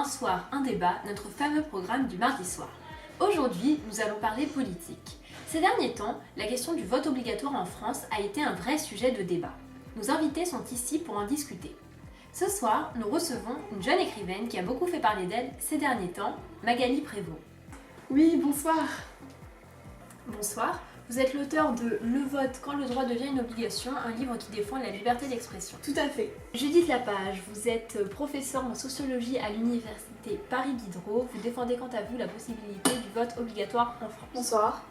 soir, un débat, notre fameux programme du mardi soir. Aujourd'hui, nous allons parler politique. Ces derniers temps, la question du vote obligatoire en France a été un vrai sujet de débat. Nos invités sont ici pour en discuter. Ce soir, nous recevons une jeune écrivaine qui a beaucoup fait parler d'elle ces derniers temps, Magali Prévost. Oui, bonsoir. Bonsoir. Vous êtes l'auteur de Le vote quand le droit devient une obligation, un livre qui défend la liberté d'expression. Tout à fait. Judith Lapage, vous êtes professeure en sociologie à l'université Paris-Diderot. Vous défendez quant à vous la possibilité du vote obligatoire en France. Bonsoir.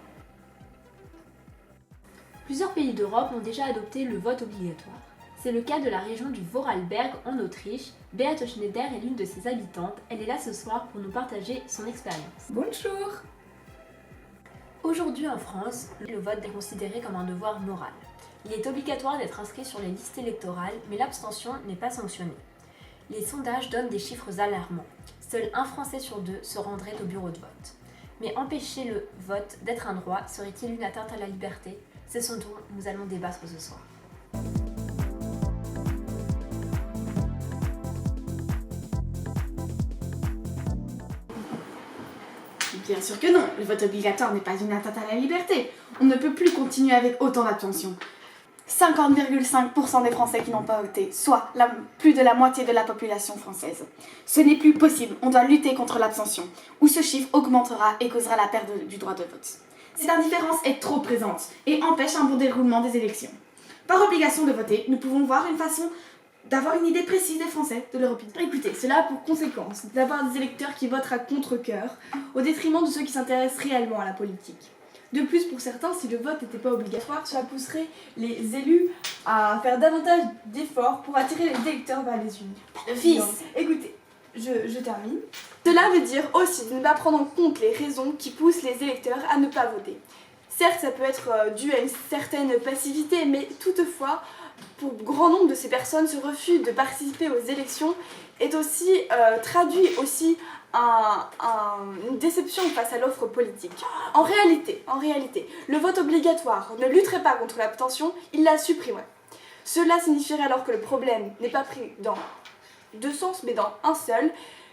Plusieurs pays d'Europe ont déjà adopté le vote obligatoire. C'est le cas de la région du Vorarlberg en Autriche. Beate Schneider est l'une de ses habitantes. Elle est là ce soir pour nous partager son expérience. Bonjour. Aujourd'hui en France, le vote est considéré comme un devoir moral. Il est obligatoire d'être inscrit sur les listes électorales, mais l'abstention n'est pas sanctionnée. Les sondages donnent des chiffres alarmants. Seul un Français sur deux se rendrait au bureau de vote. Mais empêcher le vote d'être un droit serait-il une atteinte à la liberté? C'est ce dont nous allons débattre ce soir. Bien sûr que non, le vote obligatoire n'est pas une atteinte à la liberté. On ne peut plus continuer avec autant d'abstention. 50,5% des Français qui n'ont pas voté, soit plus de la moitié de la population française. Ce n'est plus possible, on doit lutter contre l'abstention, ou ce chiffre augmentera et causera la perte du droit de vote. Cette indifférence est trop présente et empêche un bon déroulement des élections. Par obligation de voter, nous pouvons voir une façon d'avoir une idée précise des Français, de leur opinion. Écoutez, cela a pour conséquence d'avoir des électeurs qui votent à contre-cœur, au détriment de ceux qui s'intéressent réellement à la politique. De plus, pour certains, si le vote n'était pas obligatoire, cela pousserait les élus à faire davantage d'efforts pour attirer les électeurs vers les urnes. Fils. Écoutez, je termine. Cela veut dire aussi de ne pas prendre en compte les raisons qui poussent les électeurs à ne pas voter. Certes, ça peut être dû à une certaine passivité, mais toutefois, pour grand nombre de ces personnes, ce refus de participer aux élections est aussi traduit aussi une déception face à l'offre politique. En réalité, le vote obligatoire ne lutterait pas contre l'abstention, il la supprimerait. Cela signifierait alors que le problème n'est pas pris dans deux sens, mais dans un seul.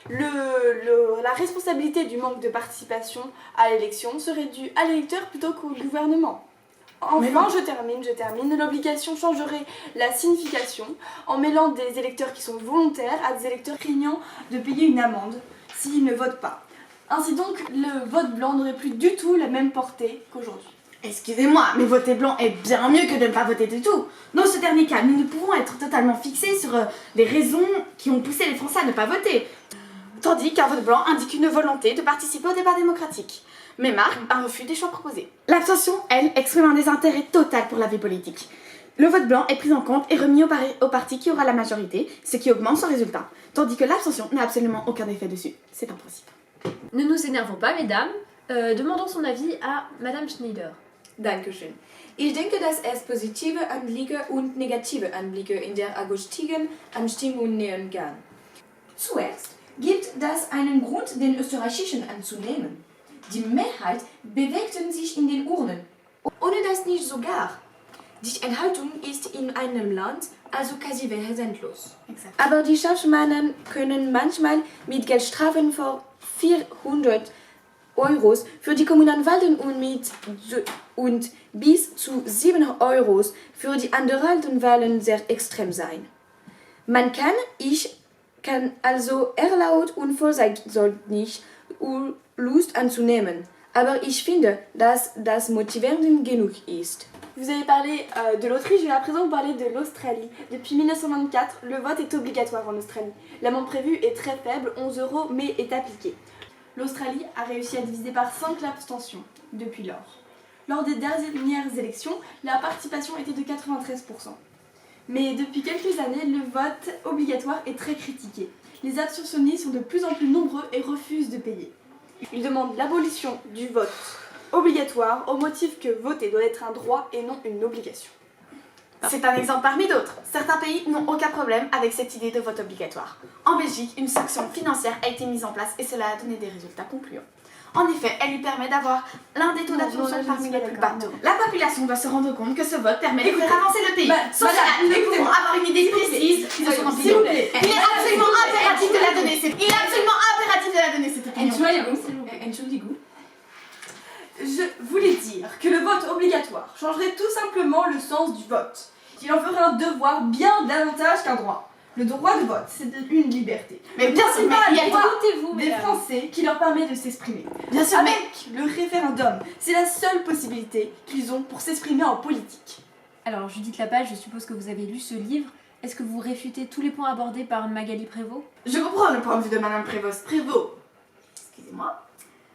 La responsabilité du manque de participation à l'élection serait due à l'électeur plutôt qu'au gouvernement. Enfin, je termine, l'obligation changerait la signification en mêlant des électeurs qui sont volontaires à des électeurs craignant de payer une amende s'ils ne votent pas. Ainsi donc, le vote blanc n'aurait plus du tout la même portée qu'aujourd'hui. Excusez-moi, mais voter blanc est bien mieux que de ne pas voter du tout. Dans ce dernier cas, nous ne pouvons être totalement fixés sur les raisons qui ont poussé les Français à ne pas voter. Tandis qu'un vote blanc indique une volonté de participer au débat démocratique, mais marque un refus des choix proposés. L'abstention, elle, exprime un désintérêt total pour la vie politique. Le vote blanc est pris en compte et remis au parti qui aura la majorité, ce qui augmente son résultat, tandis que l'abstention n'a absolument aucun effet dessus. C'est un principe. Ne nous énervons pas, mesdames. Demandons son avis à Madame Schneider. Dankeschön. Ich denke, dass es positive Anblicke und negative Anblicke in der augustigen Abstimmung nehmen kann. Zuerst gibt das einen Grund, den österreichischen anzunehmen. Die Mehrheit bewegten sich in den Urnen. Ohne das nicht sogar. Die Enthaltung ist in einem Land also quasi wesenlos. Aber die Schaffmannen können manchmal mit Geldstrafen von 400 Euros für die Kommunalwahlen und bis zu 7 Euros für die anderen Wahlen sehr extrem sein. Man kann also erlaubt und vorsorglich Lust anzunehmen. Aber ich finde, dass das motivierend genug ist. Vous avez parlé de l'Autriche, je vais à présent vous parler de l'Australie. Depuis 1924, le vote est obligatoire en Australie. L'amende prévue est très faible, 11 €, mais est appliquée. L'Australie a réussi à diviser par 5 l'abstention depuis lors. Lors des dernières élections, la participation était de 93%. Mais depuis quelques années, le vote obligatoire est très critiqué. Les abstentionnistes sont de plus en plus nombreux et refusent de payer. Ils demandent l'abolition du vote obligatoire au motif que voter doit être un droit et non une obligation. C'est un exemple parmi d'autres. Certains pays n'ont aucun problème avec cette idée de vote obligatoire. En Belgique, une sanction financière a été mise en place et cela a donné des résultats concluants. En effet, elle lui permet d'avoir l'un des taux d'absorption parmi les plus bas. La population doit se rendre compte que ce vote permet de faire avancer le pays. Sans cela, nous pouvons avoir une idée précise de son opinion. Il est absolument impératif de la donner, cette opinion. Entschuldigung. Je voulais dire que le vote obligatoire changerait tout simplement le sens du vote. Il en ferait un devoir bien davantage qu'un droit. Le droit de vote, c'est une liberté. Mais bien sûr, mais il y a droit des Français qui leur permet de s'exprimer. Bien sûr, mais Avec le référendum, c'est la seule possibilité qu'ils ont pour s'exprimer en politique. Alors Judith Lapage, je suppose que vous avez lu ce livre. Est-ce que vous réfutez tous les points abordés par Magali Prévost? je comprends le point de vue de Madame Prévost. Excusez-moi.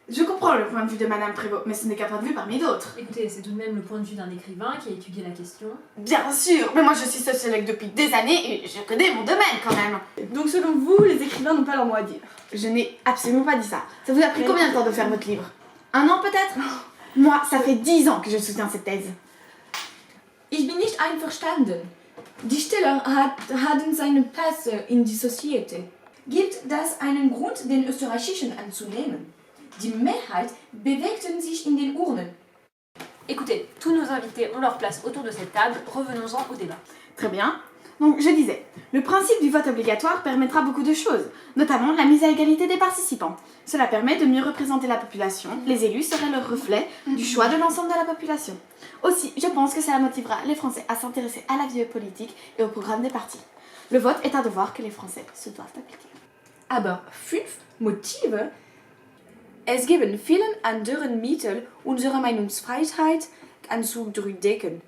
Je comprends le point de vue de Madame Prévost, mais ce n'est qu'un point de vue parmi d'autres. Écoutez, c'est tout de même le point de vue d'un écrivain qui a étudié la question. Bien sûr, mais moi je suis sociologue depuis des années et je connais mon domaine quand même. Donc selon vous, les écrivains n'ont pas leur mot à dire. Je n'ai absolument pas dit ça. Ça vous a pris combien de temps de faire votre livre? 1 an peut-être? Moi, ça fait 10 ans que je soutiens cette thèse. Ich bin nicht einverstanden. Die Steller haben seine Pässe in die Societe. Gibt das einen Grund, den österreichischen anzunehmen? Die Mehrheit bewegten sich in den Urnen. Écoutez, tous nos invités ont leur place autour de cette table, revenons-en au débat. Très bien. Donc je disais, le principe du vote obligatoire permettra beaucoup de choses, notamment la mise à égalité des participants. Cela permet de mieux représenter la population, les élus seraient le reflet du choix de l'ensemble de la population. Aussi, je pense que cela motivera les Français à s'intéresser à la vie politique et au programme des partis. Le vote est un devoir que les Français se doivent appliquer. Aber 5 Motive? Es geben vielen anderen Mittel, unsere Meinungsfreiheit anzudrücken.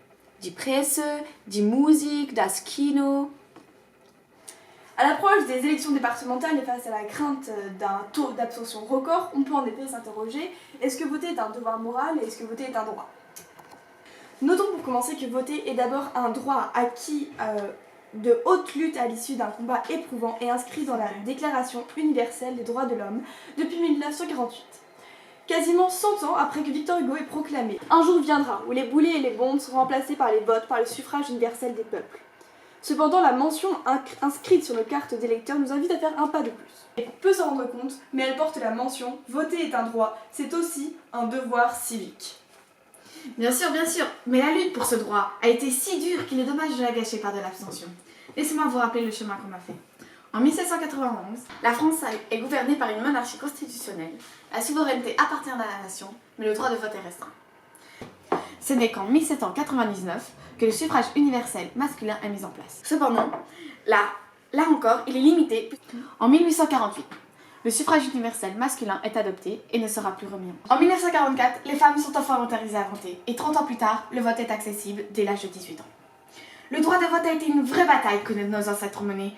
Die Presse, die Musik, das Kino. À l'approche des élections départementales et face à la crainte d'un taux d'abstention record, on peut en effet s'interroger, est-ce que voter est un devoir moral et est-ce que voter est un droit? Notons pour commencer que voter est d'abord un droit acquis de haute lutte à l'issue d'un combat éprouvant et inscrit dans la Déclaration universelle des droits de l'homme depuis 1948. Quasiment 100 ans après que Victor Hugo ait proclamé « Un jour viendra où les boulets et les bombes seront remplacés par les votes par le suffrage universel des peuples ». Cependant, la mention inscrite sur nos cartes d'électeurs nous invite à faire un pas de plus. On peut s'en rendre compte, mais elle porte la mention « Voter est un droit, c'est aussi un devoir civique ». Bien sûr, mais la lutte pour ce droit a été si dure qu'il est dommage de la gâcher par de l'abstention. Laissez-moi vous rappeler le chemin qu'on a fait. En 1791, la France est gouvernée par une monarchie constitutionnelle. La souveraineté appartient à la nation, mais le droit de vote est restreint. Ce n'est qu'en 1799 que le suffrage universel masculin est mis en place. Cependant, là encore, il est limité. En 1848, le suffrage universel masculin est adopté et ne sera plus remis en cause. En 1944, les femmes sont enfin autorisées à voter et 30 ans plus tard, le vote est accessible dès l'âge de 18 ans. Le droit de vote a été une vraie bataille que nos ancêtres ont menée.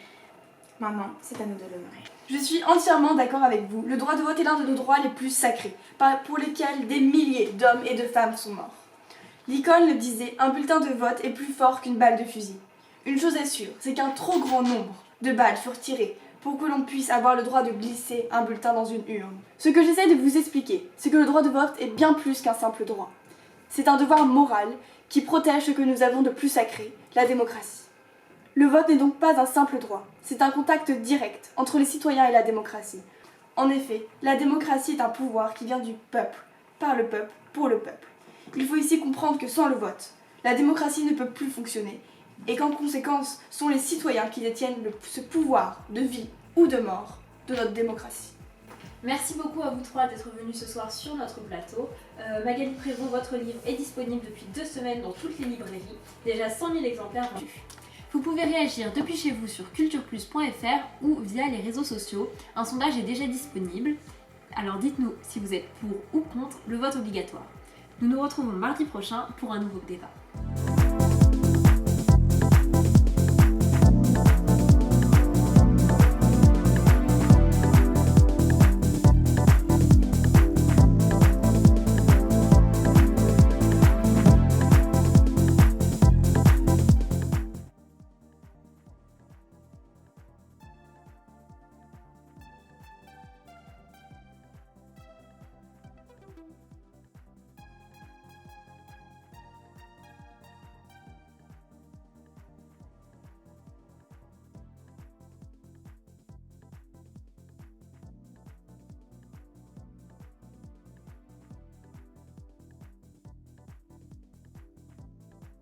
Maintenant, c'est à nous de l'honorer. Je suis entièrement d'accord avec vous, le droit de vote est l'un de nos droits les plus sacrés, pour lesquels des milliers d'hommes et de femmes sont morts. Lincoln le disait, un bulletin de vote est plus fort qu'une balle de fusil. Une chose est sûre, c'est qu'un trop grand nombre de balles furent tirées pour que l'on puisse avoir le droit de glisser un bulletin dans une urne. Ce que j'essaie de vous expliquer, c'est que le droit de vote est bien plus qu'un simple droit. C'est un devoir moral qui protège ce que nous avons de plus sacré, la démocratie. Le vote n'est donc pas un simple droit, c'est un contact direct entre les citoyens et la démocratie. En effet, la démocratie est un pouvoir qui vient du peuple, par le peuple, pour le peuple. Il faut ici comprendre que sans le vote, la démocratie ne peut plus fonctionner, et qu'en conséquence, ce sont les citoyens qui détiennent ce pouvoir de vie ou de mort de notre démocratie. Merci beaucoup à vous trois d'être venus ce soir sur notre plateau. Magali Prévost, votre livre est disponible depuis 2 semaines dans toutes les librairies, déjà 100 000 exemplaires vendus. Vous pouvez réagir depuis chez vous sur cultureplus.fr ou via les réseaux sociaux. Un sondage est déjà disponible. Alors dites-nous si vous êtes pour ou contre le vote obligatoire. Nous nous retrouvons mardi prochain pour un nouveau débat.